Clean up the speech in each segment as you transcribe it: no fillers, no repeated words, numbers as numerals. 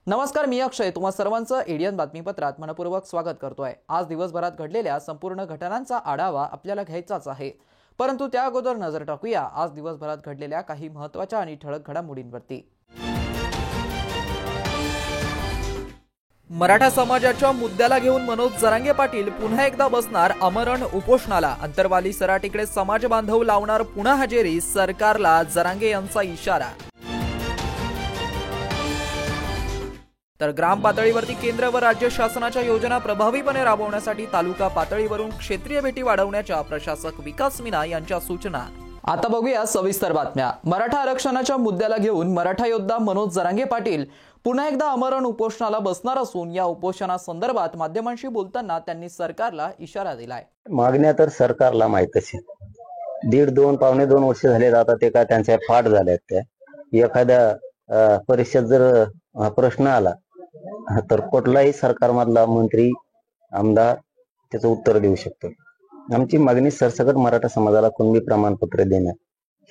नमस्कार, मी अक्षय तुम्हा सर्वांचं एडियन बातमीपत्रात मनपूर्वक स्वागत करतोय। आज दिवसभरात घडलेल्या संपूर्ण घटनांचा आढावा आपल्याला घ्यायचाच आहे, परंतु त्या अगोदर नजर टाकूया आज दिवसभरात घडलेल्या काही महत्त्वाच्या आणि ठळक घडामोडींवरती। मराठा समाजाच्या मुद्द्याला घेऊन मनोज जरांगे पाटील पुन्हा एकदा बसणार आमरण उपोषणाला। अंतरवाली सराटीकडे समाज बांधव लावणार पुन्हा हजेरी, सरकारला जरांगे यांचा इशारा। तर ग्राम पातळीवरती केंद्र व राज्य शासनाच्या योजना प्रभावीपणे राबवण्यासाठी तालुका पातळीवरून क्षेत्रीय भेटी वाढवण्याच्या प्रशासक विकास मीना यांच्या सूचना। आता बघूया सविस्तर बातम्या। मराठा आरक्षणाच्या मुद्द्याला घेऊन मराठा योद्धा मनोज जरांगे पाटील पुन्हा एकदा आमरण उपोषणाला बसणार असून या उपोषणासंदर्भात माध्यमांशी बोलताना त्यांनी सरकारला इशारा दिलाय। मागण्या तर सरकारला माहितच आहे, 1.5-2 पावणे 2 वर्ष झाले आता ते काय त्यांच्या पाठ झाल्यात। त्या एखाद्या परीक्षेत जर प्रश्न आला तर कुठलाही सरकारमधला मंत्री आमदार त्याचं उत्तर देऊ शकतो। आमची मागणी सरसकट मराठा समाजाला कुणबी प्रमाणपत्र देणं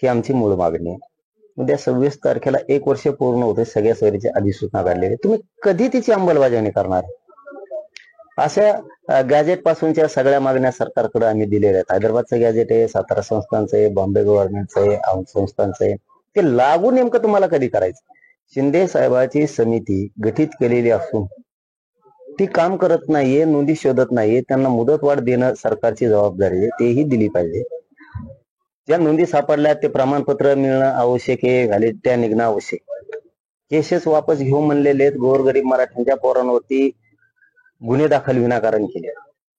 ही आमची मूळ मागणी आहे। उद्या 26 तारखेला 1 वर्ष पूर्ण होते सगळ्या सोयरीची अधिसूचना काढलेली, तुम्ही कधी तिची अंमलबजावणी करणार? अशा गॅजेट पासूनच्या सगळ्या मागण्या सरकारकडे आम्ही दिलेल्या आहेत। हैदराबादचं गॅजेट आहे, सातारा संस्थांचं आहे, बॉम्बे गव्हर्नमेंटचं आहे, औंध संस्थांचं आहे। ते लागू नेमकं तुम्हाला कधी करायचं? शिंदे साहेबांची समिती गठीत केलेली असून ती काम करत नाहीये, नोंदी शोधत नाहीये। त्यांना मुदतवाढ देणं सरकारची जबाबदारी आहे, तेही दिली पाहिजे। ज्या नोंदी सापडल्या ते प्रमाणपत्र मिळणं आवश्यक आहे, व्हॅलिडिटी निघणं आवश्यक। केसेस वापस घेऊ म्हणलेले गोरगरीब मराठ्यांच्या पोरांवरती गुन्हे दाखल विनाकारण केले।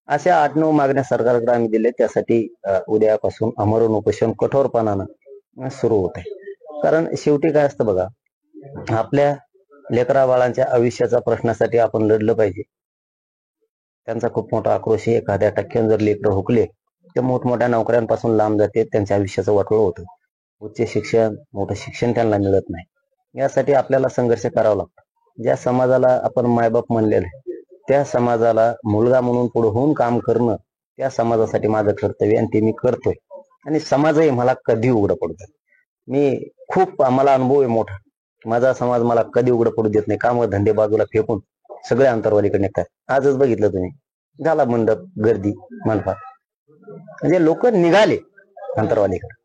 अशा 8-9 मागण्या सरकारकडे आम्ही दिले, त्यासाठी उद्यापासून आमरण उपोषण कठोरपणानं सुरू होत आहे। कारण शेवटी काय असतं बघा, आपल्या लेकरा बाळांच्या आयुष्याच्या प्रश्नासाठी आपण लढलं पाहिजे। त्यांचा खूप मोठा आक्रोश आहे। एखाद्या टक्क्यानं जर लेकर हुकले तर मोठमोठ्या नोकऱ्यांपासून लांब जाते, त्यांच्या आयुष्याचं वाटोळं होतं। उच्च शिक्षण, मोठं शिक्षण त्यांना मिळत नाही। यासाठी आपल्याला संघर्ष करावा लागतो। ज्या समाजाला आपण मायबाप म्हणलेलं आहे त्या समाजाला मुलगा म्हणून पुढे होऊन काम करणं त्या समाजासाठी माझं कर्तव्य आणि ते मी करतोय। आणि समाजही मला कधी उघडं पडतं, मला अनुभव आहे मोठा। माझा समाज मला कधी उघडं पडू देत नाही। काम धंदे बाजूला फेकून सगळे अंतरवालीकडे निघतात। आजच बघितलं तुम्ही, झाला मंडप गर्दी मंडपात, म्हणजे लोक निघाले अंतरवालीकडे।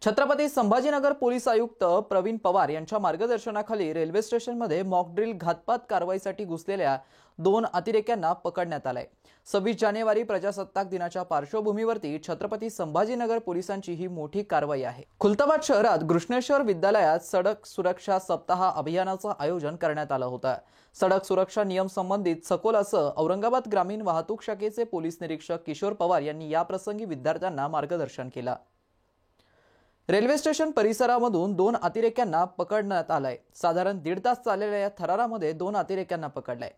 छत्रपती संभाजीनगर पोलीस आयुक्त प्रवीण पवार यांच्या मार्गदर्शनाखाली रेल्वे स्टेशनमध्ये मॉक ड्रिल घातपात कारवाईसाठी घुसलेल्या 2 अतिरेक्यांना पकडण्यात आलाय। 26 जानेवारी प्रजासत्ताक दिनाच्या पार्श्वभूमीवरती छत्रपती संभाजीनगर पोलिसांची ही मोठी कारवाई आहे। खुलताबाद शहरात घृष्णेश्वर विद्यालयात सडक सुरक्षा सप्ताह अभियानाचं आयोजन करण्यात आलं होतं। सडक सुरक्षा नियम संबंधित सखोलासह औरंगाबाद ग्रामीण वाहतूक शाखेचे पोलीस निरीक्षक किशोर पवार यांनी या प्रसंगी विद्यार्थ्यांना मार्गदर्शन केलं। रेल्वे स्टेशन परिसरामधून 2 अतिरेक्यांना पकडण्यात आलंय। साधारण 1.5 तास चाललेल्या या थरारामध्ये 2 अतिरेक्यांना पकडलंय।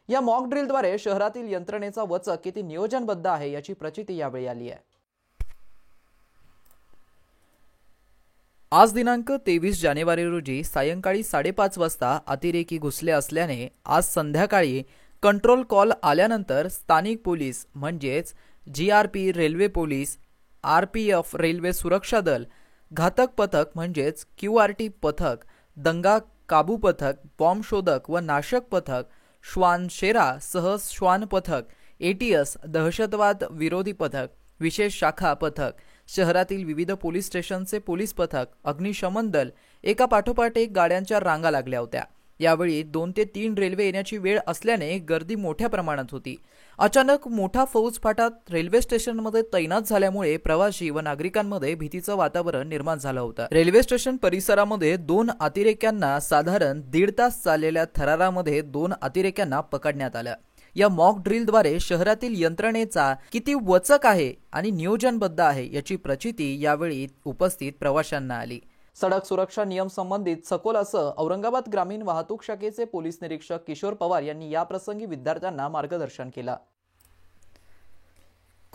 या मॉक ड्रिलद्वारे शहरातील यंत्रणेचा वचक किती नियोजनबद्ध आहे याची प्रचिती यावेळी आली आहे। आज दिनांक 23 जानेवारी रोजी सायंकाळी 5:30 वाजता अतिरेकी घुसले असल्याने आज संध्याकाळी कंट्रोल कॉल आल्यानंतर स्थानिक पोलीस म्हणजेच GRP railway police, RPF railway सुरक्षा दल, घातक पथक म्हणजेच QRT पथक, दंगा काबू पथक, बॉम्ब शोधक व नाशक पथक, श्वान शेरा सह श्वान पथक, ATS दहशतवाद विरोधी पथक, विशेष शाखा पथक, शहरातील विविध पोलीस स्टेशनचे पोलीस पथक, अग्निशमन दल एका पाठोपाठ एक गाड्यांच्या रांगा लागल्या होत्या। यावेळी 2 ते 3 रेल्वे येण्याची वेळ असल्याने गर्दी मोठ्या प्रमाणात होती। अचानक मोठा फौजफाटा रेल्वे स्टेशनमध्ये तैनात झाल्यामुळे प्रवासी व नागरिकांमध्ये भीतीचं वातावरण निर्माण झालं होतं। रेल्वे स्टेशन परिसरामध्ये 2 अतिरेक्यांना साधारण 1.5 तास चाललेल्या थरारामध्ये 2 अतिरेक्यांना पकडण्यात आलं। या मॉक ड्रिलद्वारे शहरातील यंत्रणेचा किती वचक आहे आणि नियोजनबद्ध आहे याची प्रचिती यावेळी उपस्थित प्रवाशांना आली। सडक सुरक्षा नियम संबंधित सखोलासह औरंगाबाद ग्रामीण वाहतूक शाखेचे पोलीस निरीक्षक किशोर पवार यांनी या प्रसंगी विद्यार्थ्यांना मार्गदर्शन केलं।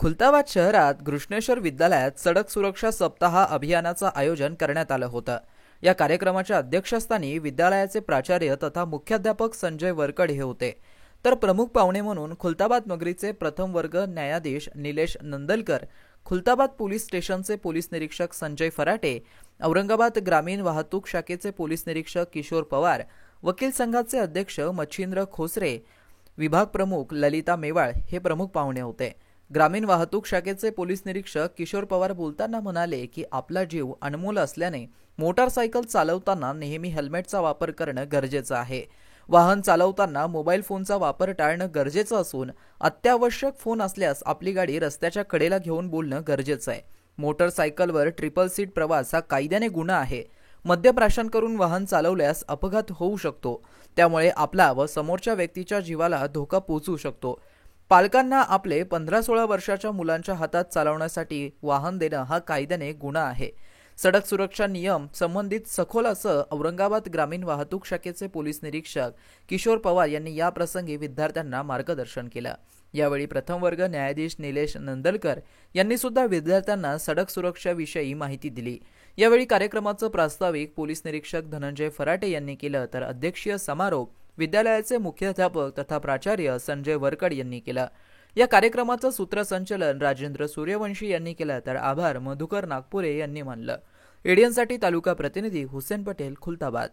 खुलताबाद शहरात घृष्णेश्वर विद्यालयात सडक सुरक्षा सप्ताह अभियानाचं आयोजन करण्यात आलं होतं। या कार्यक्रमाच्या अध्यक्षस्थानी विद्यालयाचे प्राचार्य तथा मुख्याध्यापक संजय वरकड हे होते, तर प्रमुख पाहुणे म्हणून खुलताबाद नगरीचे प्रथम वर्ग न्यायाधीश निलेश नंदलकर, खुलताबाद पोलीस स्टेशनचे पोलीस निरीक्षक संजय फराटे, औरंगाबाद ग्रामीण वाहतूक शाखेचे पोलीस निरीक्षक किशोर पवार, वकील संघाचे अध्यक्ष मच्छिंद्र खोसरे, विभाग प्रमुख ललिता मेवाळ हे प्रमुख पाहुणे होते। ग्रामीण वाहतूक शाखेचे पोलीस निरीक्षक किशोर पवार बोलताना म्हणाले की आपला जीव अनमोल असल्याने मोटारसायकल चालवताना नेहमी हेल्मेटचा वापर करणं गरजेचं आहे। वाहन चालवताना मोबाईल फोनचा वापर टाळणं गरजेचं असून अत्यावश्यक फोन असल्यास आपली गाडी रस्त्याच्या कडेला घेऊन बोलणं गरजेचं आहे। मोटारसायकलवर ट्रिपल सीट प्रवास हा कायद्याने गुन्हा आहे। मद्यप्राशन करून वाहन चालवल्यास अपघात होऊ शकतो, त्यामुळे आपला व समोरच्या व्यक्तीच्या जीवाला धोका पोहोचू शकतो। पालकांना आपले 15-16 वर्षाच्या मुलांच्या हातात चालवण्यासाठी वाहन देणं हा कायद्याने गुन्हा आहे। सडक सुरक्षा नियम संबंधित सखोल असं औरंगाबाद ग्रामीण वाहतूक शाखेचे पोलीस निरीक्षक किशोर पवार यांनी या प्रसंगी विद्यार्थ्यांना मार्गदर्शन केलं। यावेळी प्रथम वर्ग न्यायाधीश निलेश नंदलकर यांनी सुद्धा विद्यार्थ्यांना सडक सुरक्षेविषयी माहिती दिली। यावेळी कार्यक्रमाचं प्रास्ताविक पोलीस निरीक्षक धनंजय फराटे यांनी केलं, तर अध्यक्षीय समारोप विद्यालयाचे मुख्याध्यापक तथा प्राचार्य संजय वरकड यांनी केला। या कार्यक्रमाचं सूत्रसंचालन राजेंद्र सूर्यवंशी यांनी केलं, तर आभार मधुकर नागपुरे यांनी मानलं। एडियनसाठी तालुका प्रतिनिधी हुसेन पटेल, खुलताबाद।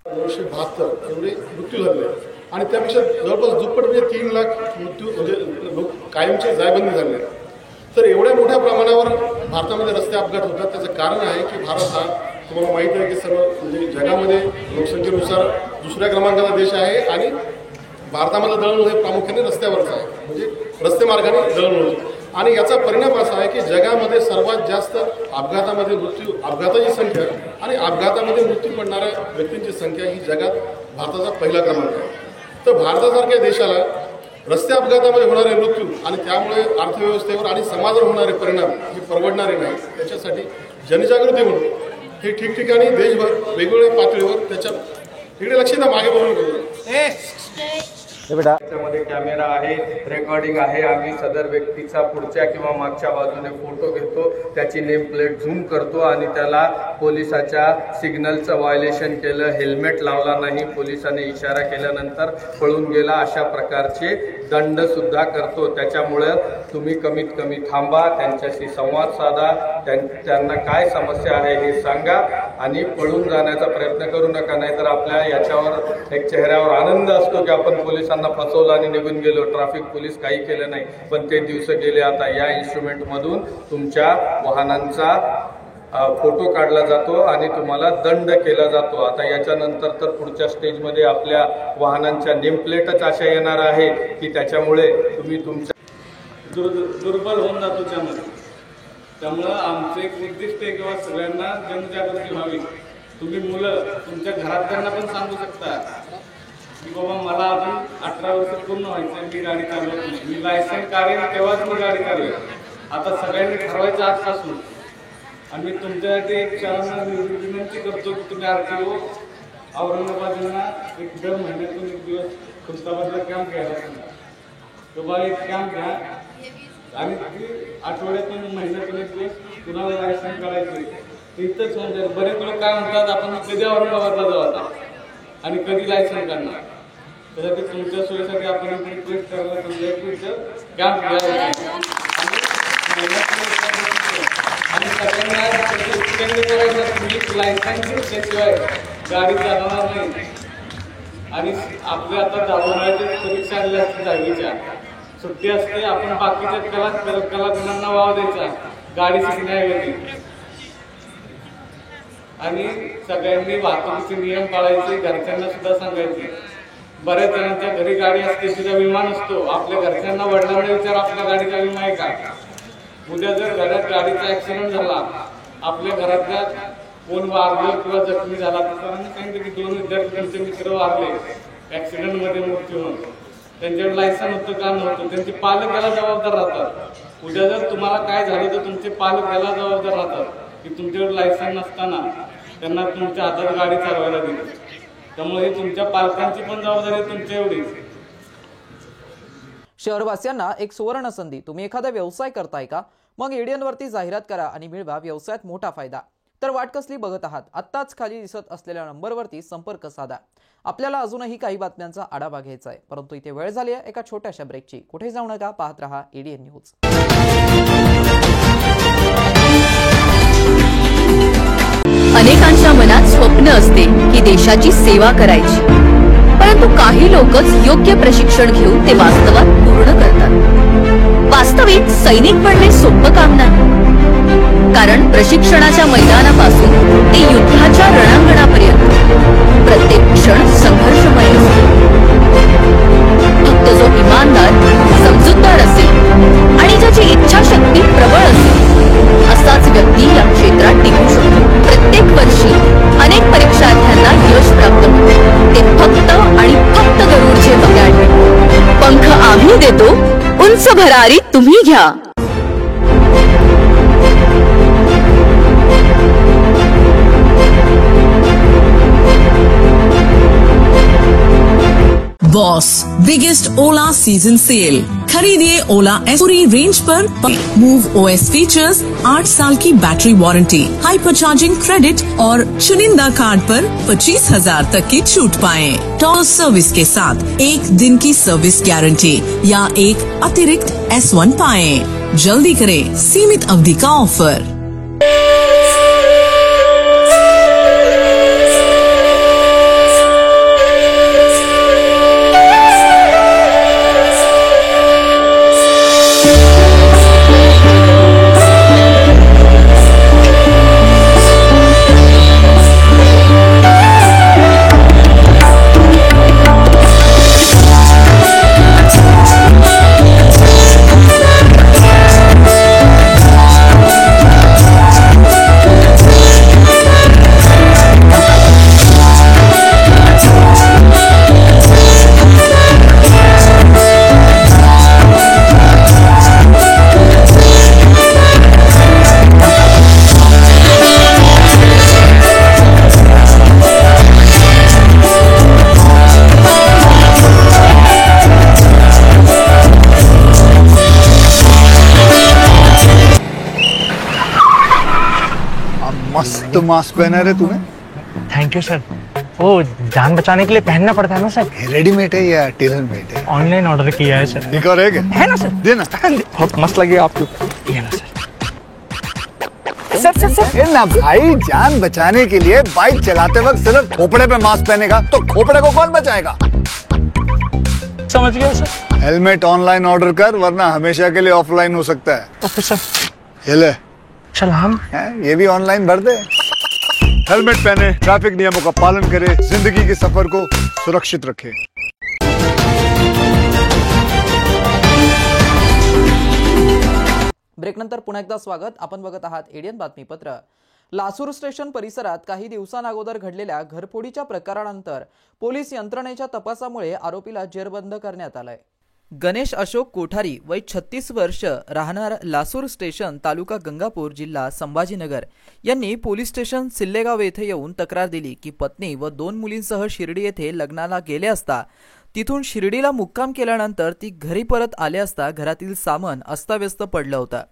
972 एवढे मृत्यू झाले आणि त्यापेक्षा जवळपास दुप्पट म्हणजे 3 लाख मृत्यू म्हणजे लोक कायमचे जायबंदी झाले। तर एवढ्या मोठ्या प्रमाणावर भारतामध्ये रस्ते अपघात होतात, त्याचं कारण आहे की भारत हा तुम्हाला माहिती आहे की सर्व म्हणजे जगामध्ये लोकसंख्येनुसार दुसऱ्या क्रमांकाचा देश आहे आणि भारतामधलं दळणवळण हे प्रामुख्याने रस्त्यावरचं आहे, म्हणजे रस्ते मार्गाने दळणवळण। आणि याचा परिणाम असा आहे की जगामध्ये सर्वात जास्त अपघाताची संख्या आणि अपघातामध्ये मृत्यू पडणाऱ्या व्यक्तींची संख्या ही जगात भारताचा पहिला क्रमांक आहे। तर भारतासारख्या देशाला रस्ते अपघातामध्ये होणारे मृत्यू आणि त्यामुळे अर्थव्यवस्थेवर आणि समाजावर होणारे परिणाम हे परवडणारे नाही। त्याच्यासाठी जनजागृती म्हणून हे ठिकठिकाणी देशभर वेगवेगळ्या पातळीवर इकडे लक्ष द्या, मागे बोलून त्यामध्ये कॅमेरा आहे, रेकॉर्डिंग आहे। आम्ही सदर व्यक्तीचा पुढच्या किंवा मागच्या बाजूने फोटो घेतो, त्याची नेम प्लेट झूम करतो आणि त्याला पोलिसाच्या सिग्नलचं व्हायलेशन केलं, हेल्मेट लावला नाही, पोलिसांनी इशारा केल्यानंतर पळून गेला, अशा प्रकारचे दंड सुद्धा करतो। त्याच्यामुळे तुम्ही कमीत कमी थांबा, त्यांच्याशी संवाद साधा, त्यांना काय समस्या आहे हे सांगा आणि पळून जाण्याचा प्रयत्न करू नका। नाहीतर आपल्या याच्यावर एक चेहऱ्यावर आनंद असतो की आपण पोलिसांना फसवलं आणि निघून गेलो, ट्रॅफिक पोलीस काही केलं नाही, पण ते दिवस गेले। आता या इन्स्ट्रुमेंटमधून तुमच्या वाहनांचा फोटो काढला जातो आणि तुम्हाला दंड केला जातो। आता याच्यानंतर तर पुढच्या स्टेजमध्ये आपल्या वाहनांच्या नेम प्लेटच अशा येणार आहे की त्याच्यामुळे तुम्ही तुमच्या दुर्बल होऊन जातो त्यामुळं आमचं एक उद्दिष्ट आहे किंवा सगळ्यांना जनजागृती व्हावी। तुम्ही मुलं तुमच्या घरातल्यांना पण सांगू शकता की बाबा मला अजून 18 वर्ष पूर्ण व्हायचं, मी गाडी चालवत नाही, मी लायसन्स काढेन तेव्हाच मी गाडी चालवेन। आता सगळ्यांनी ठरवायचं आजपासून। आणि मी तुमच्यासाठी एक शाळांना विनंती करतो की तुम्ही RTO औरंगाबादला एक दर महिन्यातून एक दिवस खुलताबादला कॅम्प घ्यायला सांगा। बाबा एक कॅम्प घ्या आणि आठवड्यातून महिन्यातून एक दिवस कुणाला लायसन्स काढायचं इथंच होऊन जाईल। बरेच लोक काय म्हणतात आपण कधी औरंगाबादला जाऊ आता आणि कधी लायसन्स काढणार, त्यासाठी तुमच्या सोयीसाठी आपण रिक्वेस्ट करायला समजा कॅम्प घ्या आणि सगळ्यांना तुम्ही लायसन्स त्याशिवाय गाडी चालवणार नाही। आणि आपल्या आता दाबवण्याची परीक्षा आलेल्या असते, दहावीच्या सुट्टी असते, आपण बाकीच्या कलागुणांना वाव द्यायचा, गाडी शिकण्याऐवजी। आणि सगळ्यांनी वाहतुकीचे नियम पाळायचे, घरच्यांना सुद्धा सांगायचे। बऱ्याच जणांच्या घरी गाडी असते, तिचा विमा नसतो, आपल्या घरच्यांना वडिलांना विचार आपल्या गाडीचा विमा आहे का। उद्या जर घरात गाडीचा ऍक्सिडेंट झाला, आपल्या घरातल्या कोण वारलं किंवा जखमी झाला, तर सरांनी सांगितलं की 2 विद्यार्थ्यांचे मित्र वारले ऍक्सिडेंटमध्ये मृत्यू होऊन, त्यांच्यावर लायसन होतं का नव्हतं, त्यांचे पालक याला जबाबदार राहतात। उद्या जर तुम्हाला काय झालं तर तुमचे पालक याला जबाबदार राहतात की तुमच्यावर लायसन नसताना त्यांना तुमच्या हातात गाडी चालवायला दिली। त्यामुळे तुमच्या पालकांची पण जबाबदारी तुमच्या एवढीच। शहरवासियांना एक सुवर्ण संधी. तुम्ही एखादा व्यवसाय करताय का? मग एडियनवरती जाहिरात करा आणि मिळवा व्यवसायात मोठा फायदा. तर वाट कसली बघत आहात? आत्ताच खाली दिसत असलेल्या नंबरवरती संपर्क साधा. आपल्याला अजूनही काही बातम्यांचा आढावा घ्यायचा आहे, परंतु इथे वेळ झाली आहे एका छोट्याशा ब्रेकची. कुठे जाऊ नका, पाहत रहा एडियन न्यूज. अनेकांच्या मनात स्वप्न असते की देशाची सेवा करायची, परंतु काही लोकच योग्य प्रशिक्षण घेऊन ते वास्तवात पूर्ण करतात. वास्तविक सैनिक बनणे सोपं काम नाही, कारण प्रशिक्षणाच्या मैदानापासून ते युद्धाच्या रणांगणापर्यंत प्रत्येक क्षण संघर्षमय असतो. फक्त जो इमानदार, समजूतदार असेल आणि ज्याची इच्छाशक्ती प्रबळ असेल असाच व्यक्ती या क्षेत्रात टिकू शकतो. प्रत्येक वर्षी अनेक परीक्षार्थ्यांना यश प्राप्त होते. ते फक्त आणि फक्त गरुडचे बघ्याड. पंख आम्ही देतो, उंच भरारी तुम्ही घ्या. बॉस बिगेस्ट ओला सीजन सेल. खरीदिए ओला एस पूरी रेंज पर मूव ओएस फीचर्स, 8 साल की battery warranty, hyper charging credit और चुनिंदा कार्ड पर 25,000 तक की छूट पाएं. टॉल सर्विस के साथ 1 दिन की सर्विस गारंटी या एक अतिरिक्त S1 पाएं. जल्दी करें, सीमित अवधि का ऑफर. मस्त मास्क पहना रे तूने. Thank you sir. वो जान बचाने के लिए पहनना पड़ता है ना सर. रेडीमेड है या टेलर मेड है? ऑनलाइन ऑर्डर किया है सर. एक और है क्या? है ना सर. देना. बहुत मस्त लगे आपको. ये ना सर. सर ना भाई, जान बचाने के लिए बाइक चलाते वक्त सिर्फ खोपड़े पे मास्क पहनेगा तो खोपड़े को कौन बचाएगा? समझ गया सर. हेलमेट ऑनलाइन ऑर्डर कर, वरना हमेशा के लिए ऑफलाइन हो सकता है. Okay sir. ये ले. चल हम ये भी ऑनलाइन भर दे. हेलमेट पहने, ट्रैफिक नियमों का पालन करे, जिंदगी के सफर को सुरक्षित रखे. ब्रेकनंतर पुन्हा एकदा स्वागत. आपण बघत आहात एडियन बातमीपत्र. लासूर स्टेशन परिसरात काही दिवसांअगोदर घडलेल्या घरफोडीच्या प्रकारानंतर पोलीस यंत्रणेच्या तपासामुळे आरोपीला जेरबंद करण्यात आलाय. गणेश अशोक कोठारी, वय 36 वर्ष, राहणार लासूर स्टेशन, तालुका गंगापूर, जिल्हा संभाजीनगर, यांनी पोलीस स्टेशन सिल्लेगाव येथे येऊन तक्रार दिली की पत्नी व 2 मुलींसह शिर्डी येथे लग्नाला गेले असता तिथून शिर्डीला मुक्काम केल्यानंतर ती घरी परत आले असता घरातील सामान अस्ताव्यस्त पडलं होतं.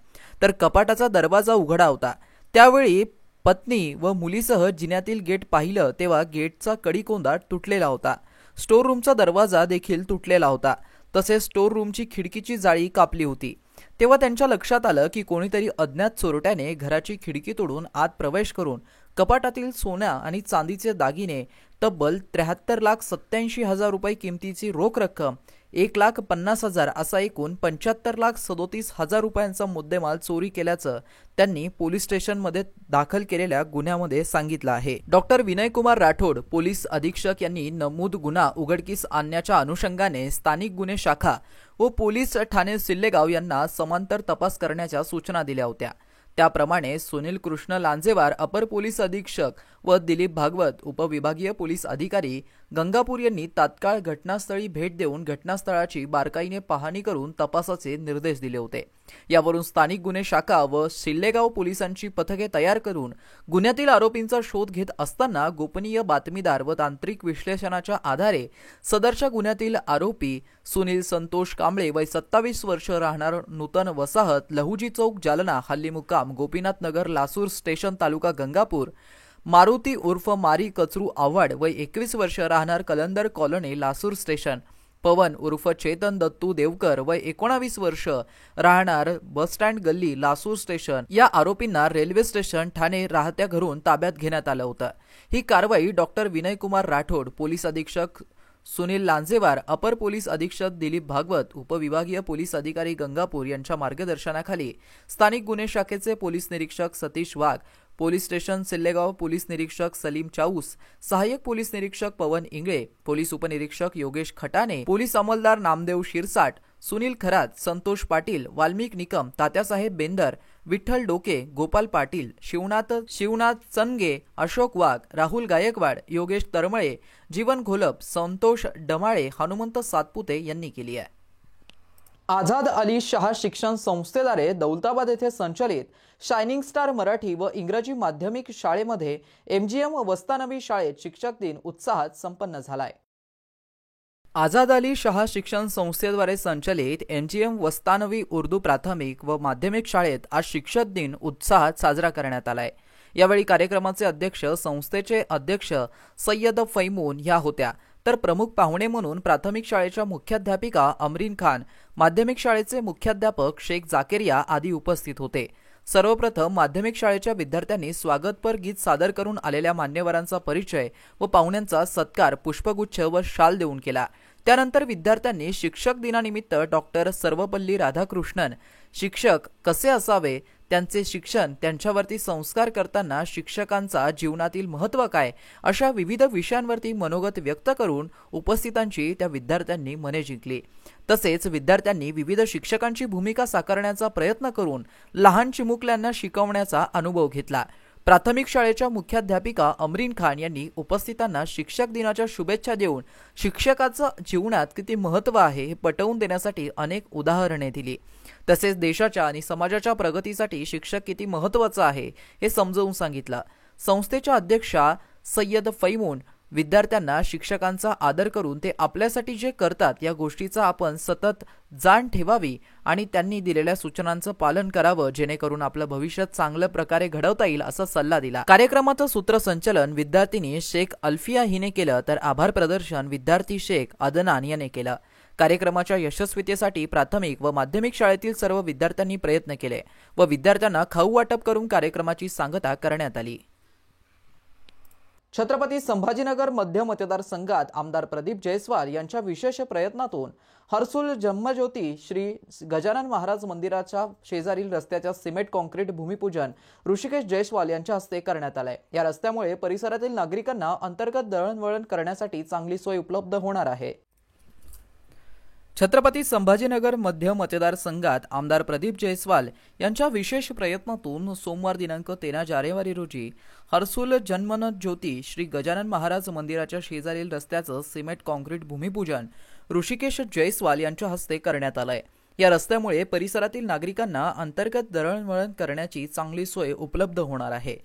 तर कपाटाचा दरवाजा उघडा होता. त्यावेळी पत्नी व मुलीसह जिन्यातील गेट पाहिलं तेव्हा गेटचा कडिकोंदा तुटलेला होता. स्टोर रूमचा दरवाजा देखील तुटलेला होता. तसेच स्टोर रूमची खिडकीची जाळी कापली होती. तेव्हा त्यांच्या लक्षात आलं की कोणीतरी अज्ञात चोरट्याने घराची खिडकी तोडून आत प्रवेश करून कपाटातील सोन्या आणि चांदीचे दागिने, तब्बल 73,87,000 रुपये किमतीची रोख रक्कम, 1,50,000 असा एकूण 75,37,000 रुपयांचा मुद्देमाल चोरी केल्याचं त्यांनी पोलीस स्टेशनमध्ये दाखल केलेल्या गुन्ह्यामध्ये सांगितलं आहे. डॉक्टर विनयकुमार राठोड, पोलीस अधीक्षक, यांनी नमूद गुन्हा उघडकीस आणण्याच्या अनुषंगाने स्थानिक गुन्हे शाखा व पोलीस ठाणे सिल्लेगाव यांना समांतर तपास करण्याच्या सूचना दिल्या होत्या. त्याप्रमाणे सुनील कृष्ण लांजेवार, अपर पोलीस अधीक्षक, व दिलीप भागवत, उपविभागीय पोलीस अधिकारी, गंगापूर यांनी तात्काळ घटनास्थळी भेट देऊन घटनास्थळाची बारकाईने पाहणी करून तपासाचे निर्देश दिले होते। यावरून स्थानिक गुन्हे शाखा व शिल्लेगाव पोलिसांची पथके तयार करून गुन्ह्यातील आरोपींचा शोध घेत असताना गोपनीय बातमीदार व तांत्रिक विश्लेषणाच्या आधारे सदरच्या गुन्ह्यातील आरोपी सुनील संतोष कांबळे वय 27 वर्ष राहणार नूतन वसाहत लहुजी चौक जालना हल्ली मुक्काम गोपीनाथ नगर लासूर स्टेशन तालुका गंगापूर, मारुती उर्फ मारी कचरू आव्हाड वय 21 वर्ष राहणार कलंदर कॉलनी लासूर स्टेशन, पवन उर्फ चेतन दत्तू देवकर वय 19 वर्ष राहणार बस स्टँड गल्ली लासूर स्टेशन या आरोपींना रेल्वे स्टेशन ठाणे राहत्या घरून ताब्यात घेण्यात आलं होतं। ही कारवाई डॉक्टर विनय कुमार राठोड, पोलीस अधीक्षक सुनील लांजेवार, अपर पोलीस अधीक्षक दिलीप भागवत, उपविभागीय पोलीस अधिकारी गंगापूर यांच्या मार्गदर्शनाखाली स्थानिक गुन्हे शाखेचे पोलीस निरीक्षक सतीश वाघ, पोलीस स्टेशन सिल्लेगाव पोलीस निरीक्षक सलीम चाऊस, सहाय्यक पोलीस निरीक्षक पवन इंगळे, पोलीस उपनिरीक्षक योगेश खटाने, पोलीस अंमलदार नामदेव शिरसाट, सुनील खरात, संतोष पाटील, वाल्मिक निकम, तात्यासाहेब बेंदर, विठ्ठल डोके, गोपाल पाटील, शिवनाथ चनगे, अशोक वाघ, राहुल गायकवाड, योगेश तरमळे, जीवन घोलप, संतोष डमाळे, हनुमंत सातपुते यांनी केली आहे। आझाद अली शाह शिक्षण संस्थेद्वारे दौलताबाद येथे संचलित शायनिंग स्टार मराठी व इंग्रजी माध्यमिक शाळेमध्ये MGM वस्तानवी शाळेत शिक्षक दिन उत्साहात संपन्न झालाय। आझाद अली शाह शिक्षण संस्थेद्वारे संचलित MGM वस्तानवी उर्दू प्राथमिक व माध्यमिक शाळेत आज शिक्षक दिन उत्साहात साजरा करण्यात आलाय। यावेळी कार्यक्रमाचे अध्यक्ष संस्थेचे अध्यक्ष सय्यद फैमून ह्या होत्या, तर प्रमुख पाहुणे म्हणून प्राथमिक शाळेच्या मुख्याध्यापिका अमरीन खान, माध्यमिक शाळेचे मुख्याध्यापक शेख जाकेरिया आदी उपस्थित होते। सर्वप्रथम माध्यमिक शाळेच्या विद्यार्थ्यांनी स्वागतपर गीत सादर करून आलेल्या मान्यवरांचा परिचय व पाहुण्यांचा सत्कार पुष्पगुच्छ व शाल देऊन केला। त्यानंतर विद्यार्थ्यांनी शिक्षक दिनानिमित्त डॉक्टर सर्वपल्ली राधाकृष्णन शिक्षक कसे असावे, त्यांचे शिक्षण, त्यांच्यावरती संस्कार करताना शिक्षकांचा जीवनातील महत्त्व काय, अशा विविध विषयांवरती मनोगत व्यक्त करून उपस्थितांची त्या विद्यार्थ्यांनी मने जिंकली। तसेच विद्यार्थ्यांनी विविध शिक्षकांची भूमिका साकारण्याचा प्रयत्न करून लहान चिमुकल्यांना शिकवण्याचा अनुभव घेतला। प्राथमिक शाळेच्या मुख्याध्यापिका अमरीन खान यांनी उपस्थितांना शिक्षक दिनाच्या शुभेच्छा देऊन शिक्षकाचं जीवनात किती महत्त्व आहे हे पटवून देण्यासाठी अनेक उदाहरणे दिली। तसेच देशाच्या आणि समाजाच्या प्रगतीसाठी शिक्षक किती महत्त्वाचं आहे हे समजावून सांगितलं। संस्थेच्या अध्यक्षा सय्यद फैमून विद्यार्थ्यांना शिक्षकांचा आदर करून ते आपल्यासाठी जे करतात या गोष्टीचा आपण सतत जाण ठेवावी आणि त्यांनी दिलेल्या सूचनांचं पालन करावं, जेणेकरून आपलं भविष्य चांगल्या प्रकारे घडवता येईल असा सल्ला दिला। कार्यक्रमाचं सूत्रसंचालन विद्यार्थिनी शेख अल्फिया हिने केलं, तर आभार प्रदर्शन विद्यार्थी शेख अदनान याने केलं। कार्यक्रमाच्या यशस्वीतेसाठी प्राथमिक व माध्यमिक शाळेतील सर्व विद्यार्थ्यांनी प्रयत्न केले व विद्यार्थ्यांना खाऊ वाटप करून कार्यक्रमाची सांगता करण्यात आली। छत्रपती संभाजीनगर मध्य मतदारसंघात आमदार प्रदीप जयस्वाल यांच्या विशेष प्रयत्नातून हर्सुल जन्मज्योती श्री गजानन महाराज मंदिराच्या शेजारील रस्त्याच्या सिमेंट कॉन्क्रीट भूमिपूजन ऋषिकेश जयस्वाल यांच्या हस्ते करण्यात आले। या रस्त्यामुळे परिसरातील नागरिकांना अंतर्गत दळणवळण करण्यासाठी चांगली सोय उपलब्ध होणार आहे। छत्रपती संभाजीनगर मध्य मतदारसंघात आमदार प्रदीप जयस्वाल यांच्या विशेष प्रयत्नातून सोमवार दिनांक 13 जानेवारी रोजी हर्सुल जन्मज्योती श्री गजानन महाराज मंदिराच्या शेजारील रस्त्याचं सिमेंट कॉन्क्रीट भूमिपूजन ऋषिकेश जयस्वाल यांच्या हस्ते करण्यात आलंय। या रस्त्यामुळे परिसरातील नागरिकांना अंतर्गत दळणवळण करण्याची चांगली सोय उपलब्ध होणार आहे।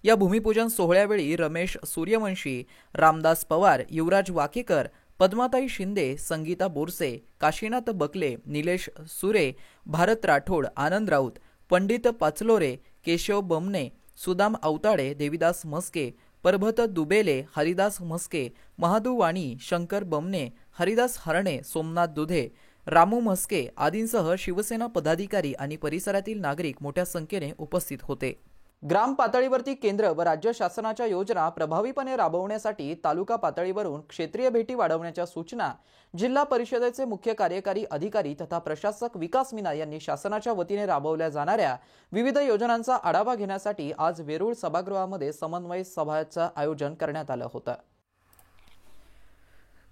या भूमिपूजन सोहळ्यावेळी रमेश सूर्यवंशी, रामदास पवार, युवराज वाकेकर, पद्माताई शिंदे, संगीता बोरसे, काशीनाथ बकले, निलेश सुरे, भारत राठोड, आनंद राऊत, पंडित पाचलोरे, केशव बमने, सुदाम अवताडे, देविदास म्हस्के, परभत दुबेले, हरिदास म्हस्के, महादू वाणी, शंकर बमने, हरिदास हरणे, सोमनाथ दुधे, रामू म्हस्के आदींसह शिवसेना पदाधिकारी आणि परिसरातील नागरिक मोठ्या संख्येने उपस्थित होते। ग्राम पातळीवरती केंद्र व राज्य शासनाच्या योजना प्रभावीपणे राबवण्यासाठी तालुका पातळीवरून क्षेत्रीय भेटी वाढवण्याच्या सूचना जिल्हा परिषदेचे मुख्य कार्यकारी अधिकारी तथा प्रशासक विकास मीना यांनी शासनाच्या वतीने राबवल्या जाणाऱ्या विविध योजनांचा आढावा घेण्यासाठी आज वेरूळ सभागृहामध्ये समन्वय सभाचं आयोजन करण्यात आलं होतं।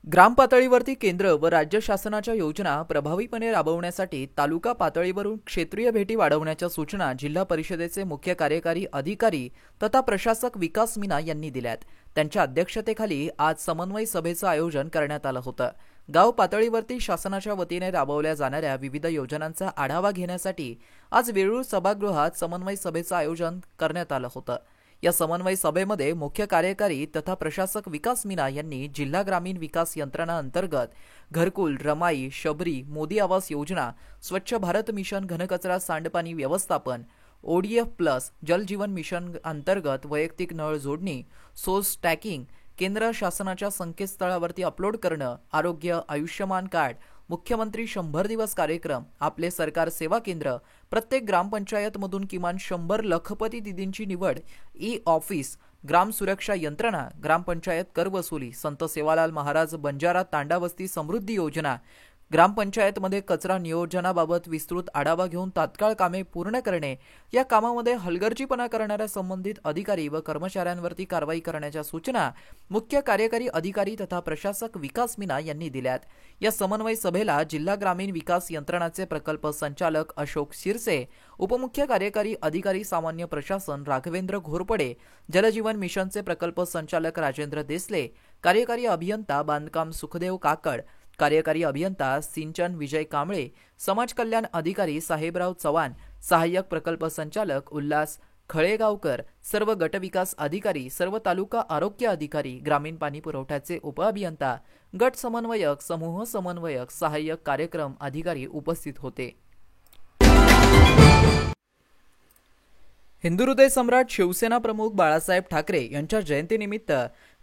ग्राम पातळीवरती केंद्र व राज्य शासनाच्या योजना प्रभावीपणे राबवण्यासाठी तालुका पातळीवरून क्षेत्रीय भेटी वाढवण्याच्या सूचना जिल्हा परिषदेचे मुख्य कार्यकारी अधिकारी तथा प्रशासक विकास मीना यांनी दिल्यात. त्यांच्या अध्यक्षतेखाली आज समन्वय सभेचं आयोजन करण्यात आलं होतं. गाव पातळीवरती शासनाच्या वतीने राबवल्या जाणाऱ्या विविध योजनांचा आढावा घेण्यासाठी आज वेरूळ सभागृहात समन्वय सभेचं आयोजन करण्यात आलं होतं. या समन्वय सभेमध्ये मुख्य कार्यकारी तथा प्रशासक विकास मीना यांनी जिल्हा ग्रामीण विकास यंत्रणा अंतर्गत घरकुल, रमाई, शबरी, मोदी आवास योजना, स्वच्छ भारत मिशन, घनकचरा सांडपाणी व्यवस्थापन, ODF प्लस, जल जीवन मिशन अंतर्गत वैयक्तिक नळ जोडणी, सोर्स टॅकिंग, केंद्र शासनाच्या संकेतस्थळावरती अपलोड करणं, आरोग्य, आयुष्यमान कार्ड, मुख्यमंत्री 100 दिवस कार्यक्रम, आपले सरकार सेवा केंद्र, प्रत्येक ग्रामपंचायतमधून किमान 100 लखपती दिदींची निवड, ई-ऑफिस, ग्राम सुरक्षा यंत्रणा, ग्रामपंचायत कर वसुली, संत सेवालाल महाराज बंजारा तांडा वस्ती समृद्धी योजना, ग्रामपंचायतमध्ये कचरा नियोजनाबाबत विस्तृत आढावा घेऊन तात्काळ कामे पूर्ण करणे, या कामामध्ये हलगर्जीपणा करणाऱ्या संबंधित अधिकारी व कर्मचाऱ्यांवरती कारवाई करण्याच्या सूचना मुख्य कार्यकारी अधिकारी तथा प्रशासक विकास मीना यांनी दिल्यात. या समन्वय सभेला जिल्हा ग्रामीण विकास यंत्रणाचे प्रकल्प संचालक अशोक शिरसे, उपमुख्य कार्यकारी अधिकारी सामान्य प्रशासन राघवेंद्र घोरपडे, जलजीवन मिशनचे प्रकल्प संचालक राजेंद्र देसले, कार्यकारी अभियंता बांधकाम सुखदेव काकड, कार्यकारी अभियंता सिंचन विजय कांबळे, समाज कल्याण अधिकारी साहेबराव चव्हाण, सहाय्यक प्रकल्प संचालक उल्हास खळेगावकर, सर्व गटविकास अधिकारी, सर्व तालुका आरोग्य अधिकारी, ग्रामीण पाणी पुरवठ्याचे उपअभियंता, गट समन्वयक, समूह समन्वयक, सहाय्यक कार्यक्रम अधिकारी उपस्थित होते. हिंदू हृदय सम्राट शिवसेना प्रमुख बाळासाहेब ठाकरे यांच्या जयंतीनिमित्त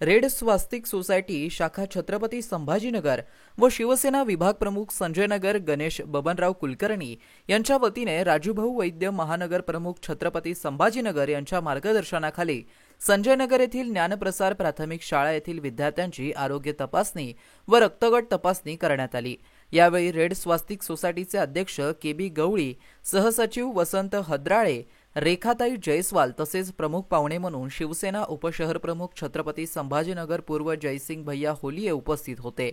रेड स्वास्तिक सोसायटी शाखा छत्रपती संभाजीनगर व शिवसेना विभाग प्रमुख संजयनगर गणेश बबनराव कुलकर्णी यांच्या वतीने राजूभाऊ वैद्य महानगर प्रमुख छत्रपती संभाजीनगर यांच्या मार्गदर्शनाखाली संजयनगर येथील ज्ञानप्रसार प्राथमिक शाळा येथील विद्यार्थ्यांची आरोग्य तपासणी व रक्तगट तपासणी करण्यात आली. यावेळी रेड स्वास्तिक सोसायटीचे अध्यक्ष KB गवळी, सहसचिव वसंत हद्राळे, रेखाताई जयस्वाल तसेच प्रमुख पाहुणे म्हणून शिवसेना उपशहर प्रमुख छत्रपती संभाजीनगर पूर्व जयसिंग भैया होलिये उपस्थित होते.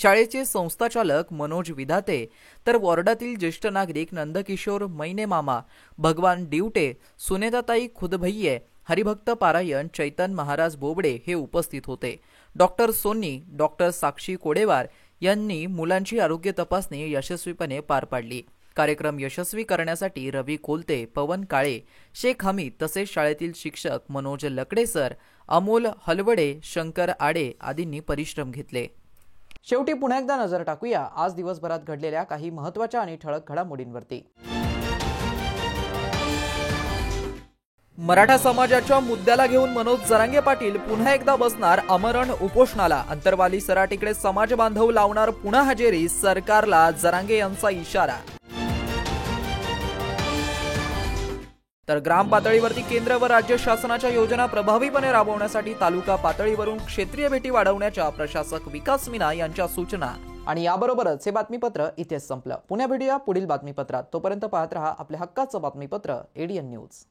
शाळेचे संस्थाचालक मनोज विधाते तर वॉर्डातील ज्येष्ठ नागरिक नंदकिशोर मैने मामा, भगवान डिवटे, सुनेताताई खुदभैये, हरिभक्त पारायण, चैतन महाराज बोबडे हे उपस्थित होते. डॉक्टर सोनी, डॉक्टर साक्षी कोडेवार यांनी मुलांची आरोग्य तपासणी यशस्वीपणे पार पाडली. कार्यक्रम यशस्वी करण्यासाठी रवी कोलते, पवन काळे, शेख हमीद तसेच शाळेतील शिक्षक मनोज लकडे सर, अमोल हलवडे, शंकर आडे आदींनी परिश्रम घेतले. शेवटी पुन्हा एकदा नजर टाकूया आज दिवसभरात घडलेल्या काही महत्त्वाच्या आणि ठळक घडामोडींवरती. मराठा समाजाच्या मुद्द्याला घेऊन मनोज जरांगे पाटील पुन्हा एकदा बसणार आमरण उपोषणाला. अंतरवाली सराटीकडे समाज बांधव लावणार पुन्हा हजेरी, सरकारला जरांगे यांचा इशारा. तर ग्राम पातळीवरती केंद्र व राज्य शासनाच्या योजना प्रभावीपणे राबवण्यासाठी तालुका पातळीवरून क्षेत्रीय भेटी वाढवण्याच्या प्रशासक विकास मीना यांच्या सूचना. आणि याबरोबरच हे बातमीपत्र इथेच संपलं. पुन्हा भेटूया पुढील बातमीपत्रात. तोपर्यंत पाहत रहा आपल्या हक्काचं बातमीपत्र ADN न्यूज.